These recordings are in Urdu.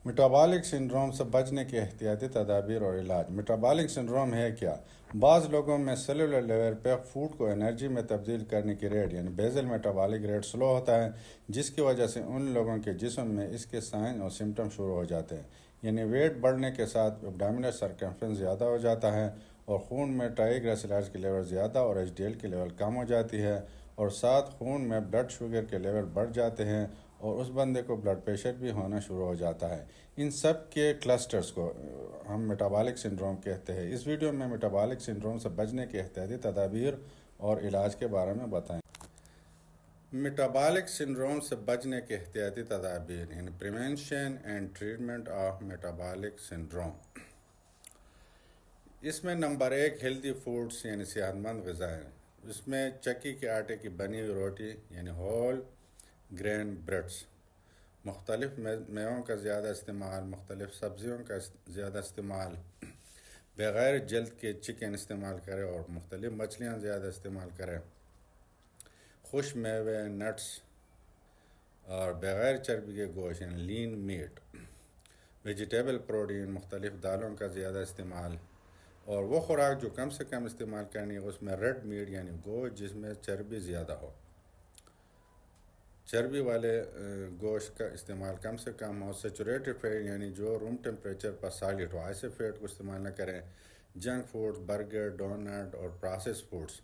میٹابولک سنڈروم سے بچنے کے احتیاطی تدابیر اور علاج۔ میٹابولک سنڈروم ہے کیا؟ بعض لوگوں میں سیلولر لیول پہ فوڈ کو انرجی میں تبدیل کرنے کی ریٹ یعنی بیزل میٹابولک ریٹ سلو ہوتا ہے، جس کی وجہ سے ان لوگوں کے جسم میں اس کے سائن اور سمٹم شروع ہو جاتے ہیں، یعنی ویٹ بڑھنے کے ساتھ ایبڈومینل سرکمفرنس زیادہ ہو جاتا ہے اور خون میں ٹرائیگلیسیرائڈز کی لیول زیادہ اور ایچ ڈی ایل کی لیول کم ہو جاتی ہے، اور ساتھ خون میں بلڈ شوگر کے لیول بڑھ جاتے ہیں اور اس بندے کو بلڈ پریشر بھی ہونا شروع ہو جاتا ہے۔ ان سب کے کلسٹرز کو ہم میٹابولک سنڈروم کہتے ہیں۔ اس ویڈیو میں میٹابولک سنڈروم سے بچنے کے احتیاطی تدابیر اور علاج کے بارے میں بتائیں۔ میٹابولک سنڈروم سے بچنے کے احتیاطی تدابیر یعنی prevention and treatment of metabolic syndrome. اس میں نمبر 1 ہیلدی فوڈز یعنی صحت مند غذائیں۔ اس میں چکی کے آٹے کی بنی ہوئی روٹی یعنی ہول گرین بریڈز، مختلف میووں کا زیادہ استعمال، مختلف سبزیوں کا زیادہ استعمال، بغیر جلد کے چکن استعمال کریں اور مختلف مچھلیاں زیادہ استعمال کریں، خشک میوے، نٹس اور بغیر چربی کے گوشت یعنی لین میٹ، ویجیٹیبل پروٹین، مختلف دالوں کا زیادہ استعمال، اور وہ خوراک جو کم سے کم استعمال کرنی ہے اس میں ریڈ میٹ یعنی گوشت جس میں چربی زیادہ ہو، چربی والے گوشت کا استعمال کم سے کم ہو، سیچوریٹڈ فیٹ یعنی جو روم ٹیمپریچر پر سالڈ ہو، ایسے فیٹ کو استعمال نہ کریں، جنک فوڈ، برگر، ڈونٹ اور پروسیس فوڈز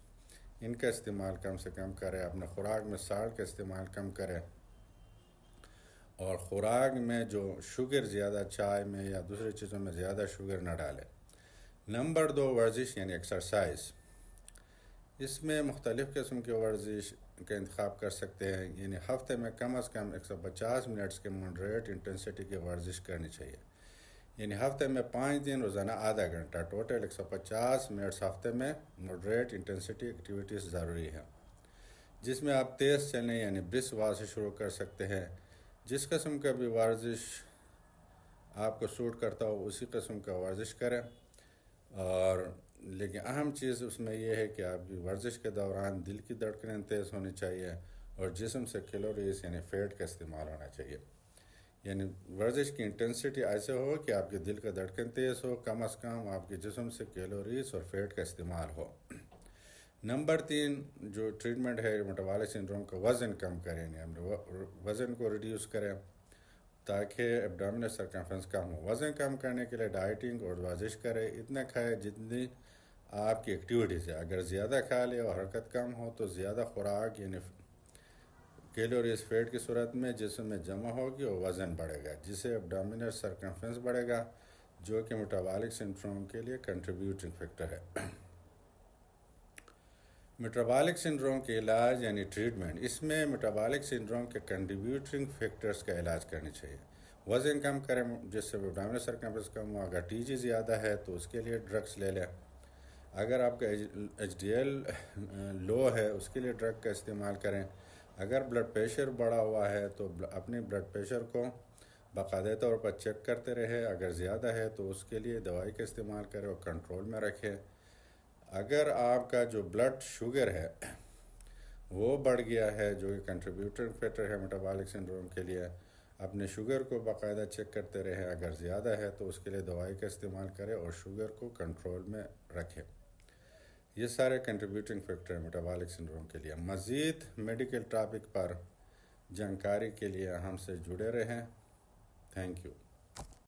ان کا استعمال کم سے کم کریں، اپنے خوراک میں سالٹ کا استعمال کم کریں، اور خوراک میں جو شوگر زیادہ چائے میں یا دوسری چیزوں میں زیادہ شوگر نہ ڈالیں۔ نمبر 2 ورزش یعنی ایکسرسائز۔ اس میں مختلف قسم کی ورزش کا انتخاب کر سکتے ہیں، یعنی ہفتے میں کم از کم 150 منٹس کے ماڈریٹ انٹینسٹی کی ورزش کرنی چاہیے، یعنی ہفتے میں 5 دن روزانہ آدھا گھنٹہ، ٹوٹل 150 منٹس ہفتے میں ماڈریٹ انٹینسٹی ایکٹیویٹیز ضروری ہے، جس میں آپ تیز چلنے یعنی برسک واک سے شروع کر سکتے ہیں۔ جس قسم کا بھی ورزش آپ کو سوٹ کرتا ہو اسی قسم کا ورزش کریں، اور لیکن اہم چیز اس میں یہ ہے کہ آپ کی ورزش کے دوران دل کی دھڑکنیں تیز ہونی چاہیے اور جسم سے کیلوریز یعنی فیٹ کا استعمال ہونا چاہیے، یعنی ورزش کی انٹینسٹی ایسے ہو کہ آپ کے دل کا دھڑکن تیز ہو، کم از کم آپ کے جسم سے کیلوریز اور فیٹ کا استعمال ہو۔ نمبر 3 جو ٹریٹمنٹ ہے میٹابولک سنڈروم کا، وزن کم کریں، یعنی وزن کو ریڈیوس کریں تاکہ ایبڈومینل سرکمفرنس کم ہو۔ وزن کم کرنے کے لیے ڈائٹنگ اور ورزش کریں، اتنا کھائے جتنی آپ کی ایکٹیویٹیز ہے، اگر زیادہ کھا لے اور حرکت کم ہو تو زیادہ خوراک یعنی کیلوریز فیٹ کی صورت میں جسم میں جمع ہوگی اور وزن بڑھے گا، جس سے ایبڈومینل سرکمفرنس بڑھے گا، جو کہ میٹابولک سنڈروم کے لیے کنٹریبیوٹنگ فیکٹر ہے۔ میٹابولک سنڈروم کے علاج یعنی ٹریٹمنٹ۔ اس میں میٹابولک سنڈروم کے کنٹریبیوٹنگ فیکٹرز کا علاج کرنی چاہیے۔ وزن کم کریں جس سے ایبڈومینل سرکمفرنس کم ہو، اگر ٹی جی زیادہ ہے تو اس کے لیے ڈرگس لے لیں، اگر آپ کا ایچ ڈی ایل لو ہے اس کے لیے ڈرگ کا استعمال کریں، اگر بلڈ پریشر بڑھا ہوا ہے تو اپنے بلڈ پریشر کو باقاعدہ طور پر چیک کرتے رہے، اگر زیادہ ہے تو اس کے لیے دوائی کا استعمال کریں اور کنٹرول میں رکھیں۔ اگر آپ کا جو بلڈ شوگر ہے وہ بڑھ گیا ہے، جو کہ کنٹریبیوٹنگ فیکٹر ہے میٹابولک سنڈروم کے لیے، اپنے شوگر کو باقاعدہ چیک کرتے رہیں، اگر زیادہ ہے تو اس کے لیے دوائی کا استعمال کریں اور شوگر کو کنٹرول میں رکھیں۔ یہ سارے کنٹریبیوٹنگ فیکٹر ہیں میٹابولک سنڈروم کے لیے۔ مزید میڈیکل ٹاپک پر جانکاری کے لیے ہم سے جڑے رہیں۔ Thank you.